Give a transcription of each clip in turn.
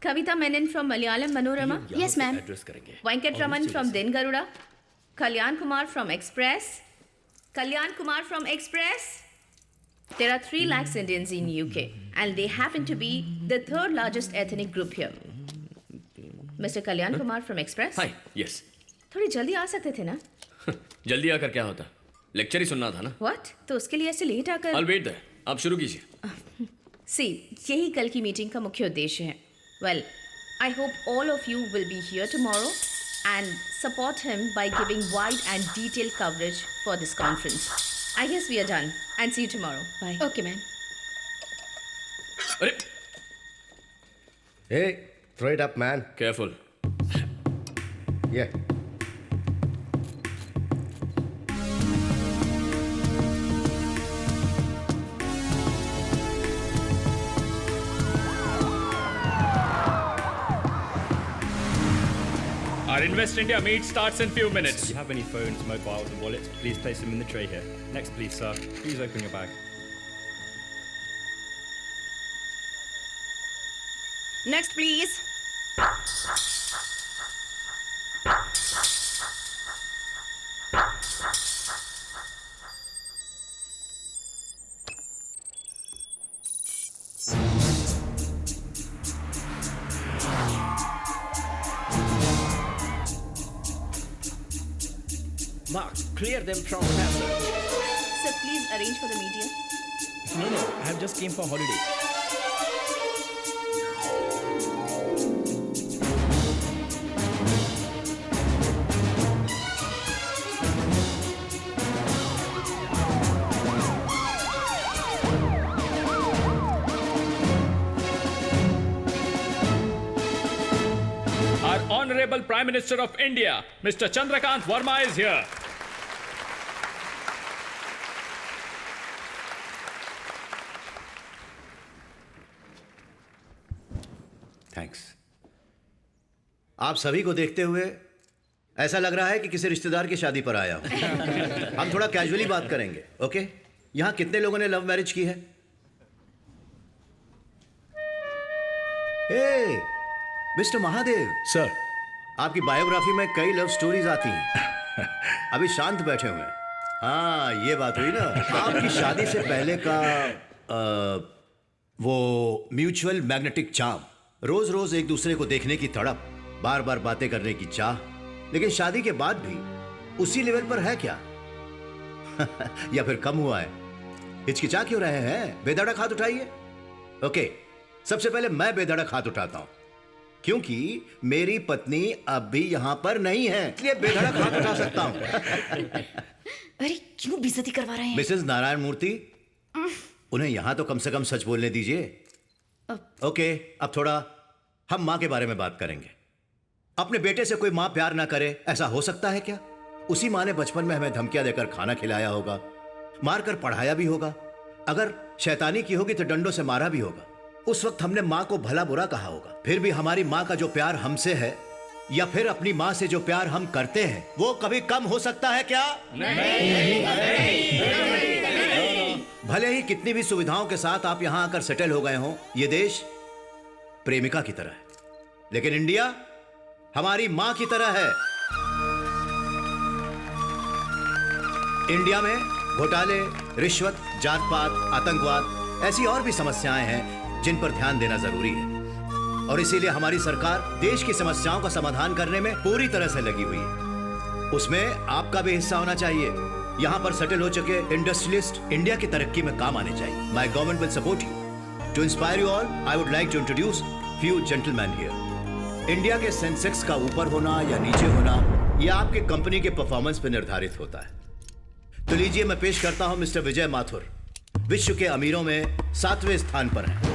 Kavita Menon from Malayalam Manorama. Yes, ma'am. Address करेंगे. Venkat Raman from Din Garuda. Kalyan Kumar from Express. Kalyan Kumar from Express. There are 3 lakhs Indians in UK and they happen to be the 3rd largest ethnic group here. Mr. Kalyan Kumar from Express. Hi. Yes. थोड़ी जल्दी आ सकते थे ना? जल्दी आकर क्या होता? Lecture ही सुनना था ना. What? तो उसके लिए ऐसे लेट आकर? I'll wait there. आप शुरू कीजिए. See, यही कल की मीटिंग का मुख्य उद्देश्य है. Well, I hope all of you will be here tomorrow and support him by giving wide and detailed coverage for this conference. I guess we are done and see you tomorrow. Bye. Okay, ma'am. अरे Hey, throw it up, man. Careful. Yeah. Our Invest India meet starts in few minutes. If you have any phones, mobiles and wallets, please place them in the tray here. Next please, sir. Please open your bag. Next, please. Mark, clear them from passage. Sir, please arrange for the media. No, I have just came for holiday. Our Honorable Prime Minister of India, Mr. Chandrakant Verma is here. Thanks. आप सभी को देखते हुए ऐसा लग रहा है कि किसी रिश्तेदार की शादी पर आया हूं. हम थोड़ा कैजुअली बात करेंगे, ओके? यहां कितने लोगों ने लव मैरिज की है? हे, मिस्टर महादेव. सर. आपकी बायोग्राफी में कई लव स्टोरीज आती हैं. अभी शांत बैठे हुए हैं. हाँ, ये बात हुई ना. आपकी शादी से पहले का वो म्यूचुअल मैग्नेटिक चार्म, रोज रोज एक दूसरे को देखने की तड़प, बार बार बातें करने की चाह, लेकिन शादी के बाद भी उसी लेवल पर है क्या? या फिर कम हुआ है? हिचकिचा क्यों रहे हैं? बेधड़क हाथ उठाइए. ओके, सबसे पहले मैं बेधड़क हाथ उठाता हूं क्योंकि मेरी पत्नी अब भी यहां पर नहीं है, इसलिए बेधड़क हाथ उठा सकता हूं. अरे क्यों बेइज्जती करवा रहे हैं? मिसेस नारायण मूर्ति, उन्हें यहां तो कम से कम सच बोलने दीजिए. ओके, अब थोड़ा हम मां के बारे में बात करेंगे. अपने बेटे से कोई मां प्यार ना करे, ऐसा हो सकता है क्या? उसी मां ने बचपन में हमें धमकियां देकर खाना खिलाया होगा, मारकर पढ़ाया भी होगा, अगर शैतानी की होगी तो डंडों से मारा भी होगा. उस वक्त हमने मां को भला बुरा कहा होगा. फिर भी हमारी मां का जो प्यार हमसे है या फिर अपनी मां से जो प्यार हम करते हैं, वो कभी कम हो सकता है क्या? भले ही कितनी भी सुविधाओं के साथ आप यहां आकर सेटल हो गए हों, ये देश प्रेमिका की तरह है, लेकिन इंडिया हमारी मां की तरह है. इंडिया में घोटाले, रिश्वत, जात पात, आतंकवाद, ऐसी और भी समस्याएं हैं जिन पर ध्यान देना जरूरी है. और इसीलिए हमारी सरकार देश की समस्याओं का समाधान करने में पूरी तरह से लगी हुई है. उसमें आपका भी हिस्सा होना चाहिए. यहां पर सेटल हो चुके इंडस्ट्रियलिस्ट इंडिया की तरक्की में काम आने चाहिए. My government will support you. To inspire you all, I would like to introduce few gentleman here. India के सेंसेक्स का ऊपर होना या नीचे होना, यह आपके कंपनी के परफॉर्मेंस पर निर्धारित होता है. तो लीजिए, मैं पेश करता हूं मिस्टर विजय माथुर. विश्व के अमीरों में 7वें स्थान पर हैं.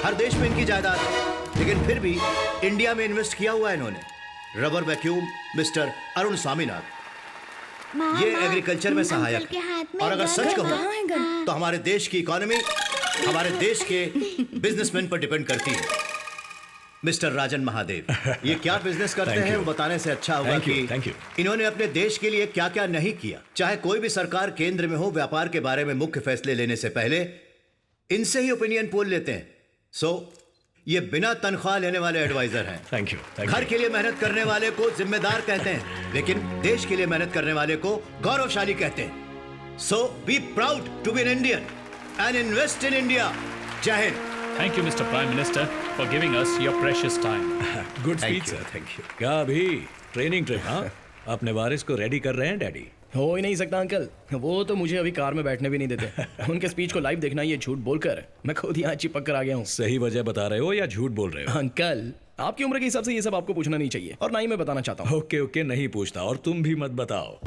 हर देश में इनकी जायदाद है, लेकिन फिर भी इंडिया में इन्वेस्ट किया हुआ है इन्होंने. Rubber vacuum mister Arun Swaminathan. ये एग्रीकल्चर में सहायक है. और अगर सच कहूं तो हमारे देश की इकोनॉमी हमारे देश के बिजनेसमैन पर डिपेंड करती है. मिस्टर राजन महादेव, ये क्या बिजनेस करते हैं वो बताने से अच्छा होगा कि इन्होंने अपने देश के लिए क्या क्या नहीं किया. चाहे कोई भी सरकार केंद्र में हो, व्यापार के बारे में मुख्य फैसले लेने से पहले इनसे ही ओपिनियन पोल लेते हैं. सो ये बिना तनख्वाह लेने वाले एडवाइजर हैं। Thank you. Thank घर you. के लिए मेहनत करने वाले को जिम्मेदार कहते हैं, लेकिन देश के लिए मेहनत करने वाले को गौरवशाली कहते हैं। So be proud to be an Indian and invest in India. Jai Hind. Thank you, Mr. Prime Minister, for giving us your precious time. Good Thank speech you, sir. thank you. क्या अभी ट्रेनिंग ट्रिप? हाँ, अपने वारिस को ready कर रहे हैं daddy. हो ही नहीं सकता अंकल, वो तो मुझे अभी कार में बैठने भी नहीं देते। उनके स्पीच को लाइव देखना ये झूठ बोलकर मैं खुद यहाँ चिपक कर आ गया हूँ। सही वजह बता रहे हो या झूठ बोल रहे हो? अंकल, आपकी उम्र के हिसाब से ये सब आपको पूछना नहीं चाहिए और ना ही मैं बताना चाहता हूँ। ओके ओके, नहीं पूछता और तुम भी मत बताओ।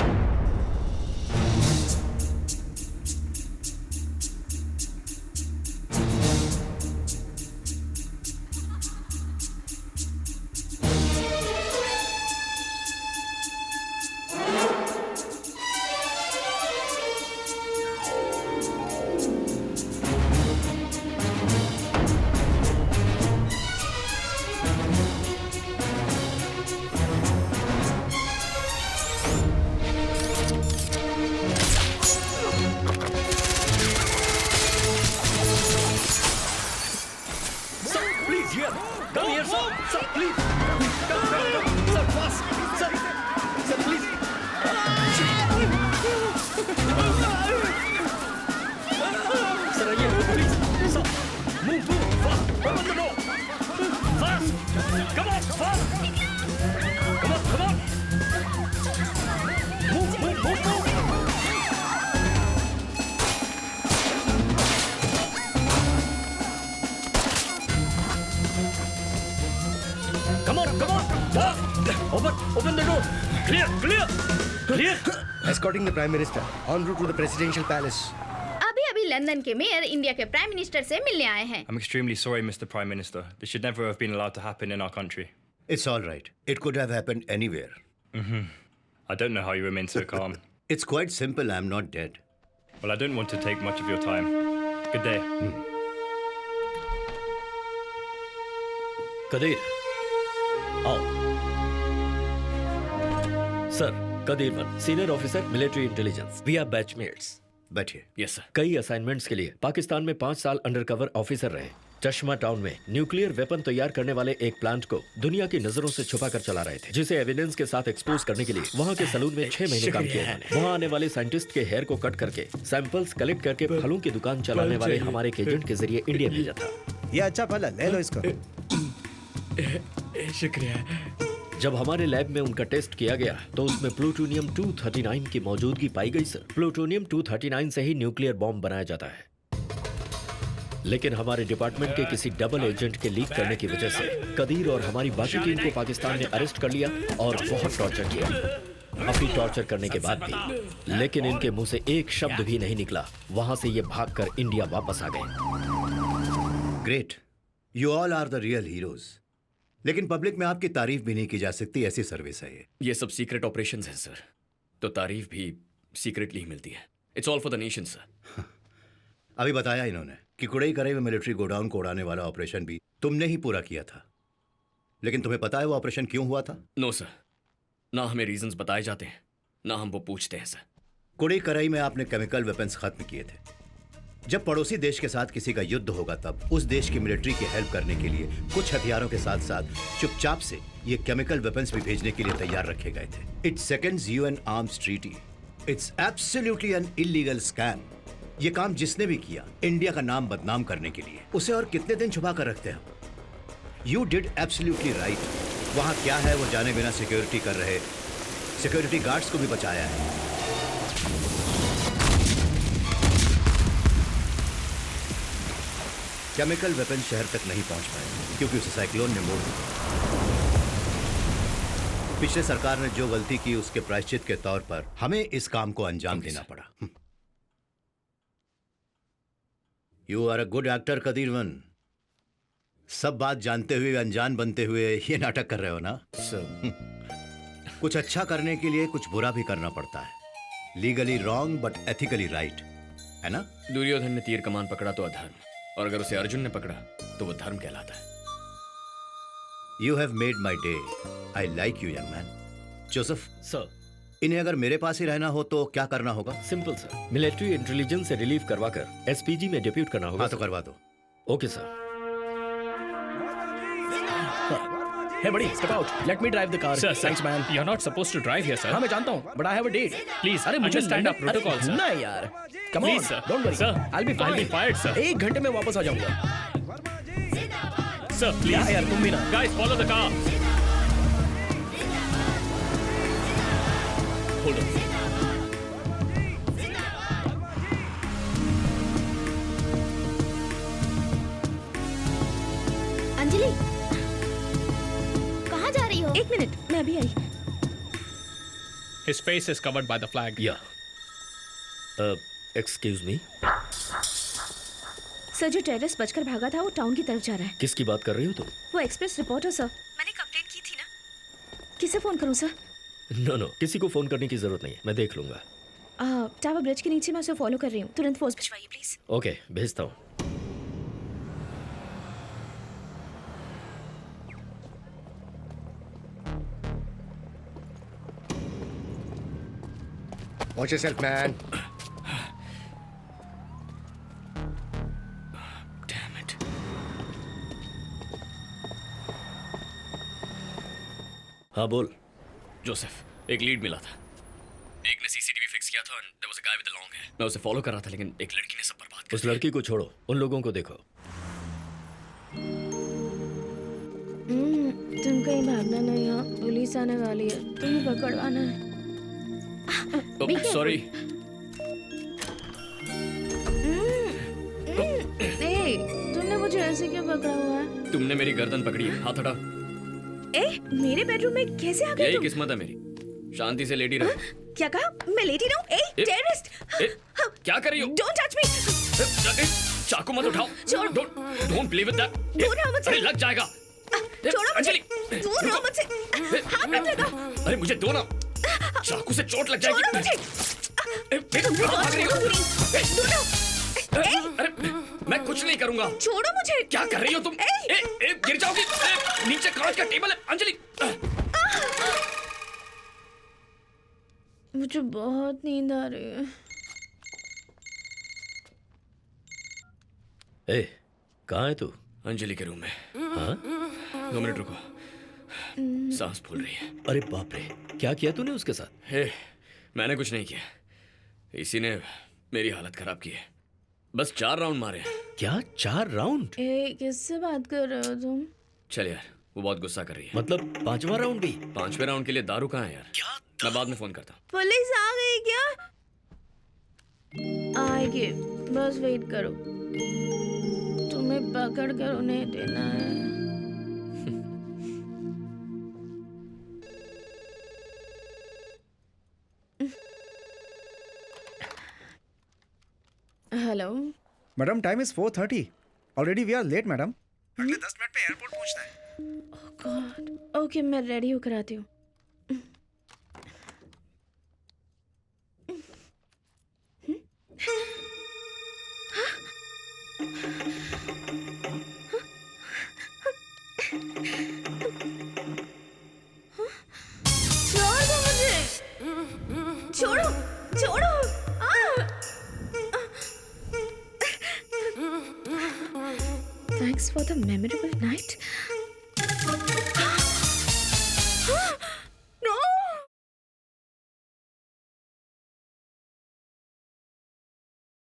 Escorting the Prime Minister en route to the Presidential Palace. अभी अभी लंदन के मेयर इंडिया के प्राइम मिनिस्टर से मिलने आए हैं। I'm extremely sorry, Mr. Prime Minister. This should never have been allowed to happen in our country. It's all right. It could have happened anywhere. I don't know how you remain so calm. It's quite simple. I'm not dead. Well, I don't want to take much of your time. Good day. Kadir, आओ। Sir, Kadir one, senior officer military intelligence. We are batchmates. बैठिए। Yes sir. कई assignments के लिए पाकिस्तान में 5 साल undercover officer रहे। चश्मा town में न्यूक्लियर वेपन तैयार करने वाले एक प्लांट को दुनिया की नजरों से छुपा कर चला रहे थे, जिसे एविडेंस के साथ एक्सपोज करने के लिए वहाँ के सलून में 6 महीने काम किया उन्होंने। वहाँ आने वाले साइंटिस्ट के हेयर को कट करके सैंपल्स कलेक्ट करके फलों की दुकान चलाने वाले हमारे एक एजेंट के जरिए इंडिया भेजा था। ये अच्छा फल है, ले लो इसको। शुक्रिया। जब हमारे लैब में उनका टेस्ट किया गया तो उसमें प्लूटोनियम 239 की मौजूदगी पाई गई सर। प्लूटोनियम 239 से ही न्यूक्लियर बॉम्ब बनाया जाता है, लेकिन हमारे डिपार्टमेंट के किसी डबल एजेंट के लीक करने की वजह से कदीर और हमारी बाकी टीम को पाकिस्तान ने अरेस्ट कर लिया और बहुत टॉर्चर किया। काफी टॉर्चर करने के बाद भी लेकिन इनके मुंह से एक शब्द भी नहीं निकला। वहां से ये भागकर इंडिया वापस आ गए। Great, you all are the real heroes. लेकिन पब्लिक में आपकी तारीफ भी नहीं की जा सकती, ऐसी सर्विस है ये सब सीक्रेट ऑपरेशंस हैं सर, तो तारीफ भी सीक्रेटली ही मिलती है। It's all for the nation sir. अभी बताया इन्होंने कि कुड़ई करई में मिलिट्री गोडाउन को उड़ाने वाला ऑपरेशन भी तुमने ही पूरा किया था, लेकिन तुम्हें पता है वो ऑपरेशन क्यों हुआ था? नो सर, ना हमें रीजंस बताए जाते हैं ना हम वो पूछते हैं सर। कुड़ई करई में आपने केमिकल वेपन्स खत्म किए थे। जब पड़ोसी देश के साथ किसी का युद्ध होगा तब उस देश की मिलिट्री की हेल्प करने के लिए कुछ हथियारों के साथ साथ चुपचाप से ये केमिकल वेपन्स भी भेजने के लिए तैयार रखे गए थे। It seconds UN arms treaty. It's absolutely an illegal scam. ये काम जिसने भी किया इंडिया का नाम बदनाम करने के लिए, उसे और कितने दिन छुपा कर रखते हैं? You did absolutely right. वहां क्या है वो जाने बिना सिक्योरिटी कर रहे सिक्योरिटी गार्ड्स को भी बचाया है। केमिकल वेपन शहर तक नहीं पहुंच पाए क्योंकि उसे साइक्लोन ने मोड़ दिया। पिछले सरकार ने जो गलती की उसके प्रायश्चित के तौर पर हमें इस काम को अंजाम देना पड़ा। You are a good actor Kadir one. सब बात जानते हुए अनजान बनते हुए ये नाटक कर रहे हो ना सर? कुछ अच्छा करने के लिए कुछ बुरा भी करना पड़ता है। Legally wrong but ethically right, है ना? दुर्योधन ने तीर कमान पकड़ा तो अधर्म, और अगर उसे अर्जुन ने पकड़ा तो वो धर्म कहलाता है। You have made my day. I like you young man. Joseph sir, इन्हें अगर मेरे पास ही रहना हो तो क्या करना होगा? सिंपल सर, मिलिट्री इंटेलिजेंस से रिलीव करवाकर एसपीजी में डिप्यूट करना होगा। हाँ तो करवा दो। Okay sir. Hey buddy, step out. Let me drive the car. Sir, Thanks man. you're not supposed to drive here, sir. हाँ मैं जानता हूँ, but I have a date. Please, अरे मुझे understand our protocol, sir. ना यार. Come Please, on, sir. don't worry. Sir, I'll be fine. I'll be fired, sir. 1 घंटे में वापस आ जाऊंगा. Sir, please. यार तुम भी ना. Guys, follow the car. Hold on. Anjali कहाँ जा रही हो? 1 मिनट, मैं अभी आई. His face is covered by the flag. या एक्सक्यूज मी, सर जो टेररिस्ट बचकर भागा था वो टाउन की तरफ जा रहा है. किसकी बात कर रही हो तुम? वो एक्सप्रेस रिपोर्टर सर. मैंने कंप्लेंट की थी ना. किसे फोन करूं सर? नो, किसी को फोन करने की जरूरत नहीं है, मैं देख लूंगा. टावर ब्रिज के नीचे मैं उसे फॉलो कर रही हूँ. तुरंत फोर्स भिजवाइए प्लीज. ओके, भेजता हूँ. Watch yourself, man. Damn it. हाँ बोल. जोसेफ, एक लीड मिला था. एक ने सीसीटीवी फिक्स किया था and there was a guy with a long hair. मैं उसे फॉलो कर रहा था लेकिन एक लड़की ने सब बर्बाद कर उस लड़की को छोड़ो, उन लोगों को देखो. तुम कहीं भागना नहीं हो. पुलिस आने वाली है. तुम्हें पकड़वाना है. दिया. सॉरी. तुमने मुझे ऐसे क्यों पकड़ा हुआ है? तुमने मेरी गर्दन पकड़ी है. हाथ हटा. मेरे बेडरूम में कैसे आ गए यही तुम? किस्मत है मेरी. शांति से लेटी रहो. क्या कहा? मैं लेटी रहूं? टेररिस्ट! क्या कर रही हो? Don't touch me. चाकू मत उठाओ. छोड़ो. Don't play with that. दूर रहो मुझसे. अरे लग जाएगा. छोड़ो मुझे. अंजलि, दूर रहो मुझसे. हाथ मत लगाओ. अरे मुझे दो ना. चाकू से चोट लग जाएगी. छोड़ो मुझे. कहाँ भाग रही हो? दूर रहो. अरे मैं कुछ नहीं करूंगा. छोड़ो मुझे. क्या कर रही हो तुम? गिर जाओगी. नीचे कांच का टेबल है. अंजलि, मुझे बहुत नींद आ रही है. ए, कहाँ है तू? अंजलि के रूम में. हाँ? 2 मिनट रुको. सांस फूल रही है. अरे बाप रे, क्या किया तूने उसके साथ? मैंने कुछ नहीं किया. इसी ने मेरी हालत खराब की है. बस 4 राउंड मारे. क्या 4 राउंड? किससे बात कर रहे हो तुम? चल यार, वो बहुत गुस्सा कर रही है. मतलब 5वां राउंड भी? 5वें राउंड के लिए दारू कहाँ है यार? क्या? मैं बाद में फोन करता हूँ. पुलिस आ गई क्या? आएगी, बस वेट करो. तुम्हें पकड़ कर उन्हें देना है. Hello madam, time is 4:30. Already we are late madam. अगले 10 मिनट में एयरपोर्ट पहुंचना है. Oh God. ओके, मैं रेडी होकर आती हूँ. छोड़ दो मुझे. छोड़ो, छोड़ो. Thanks for the memorable night.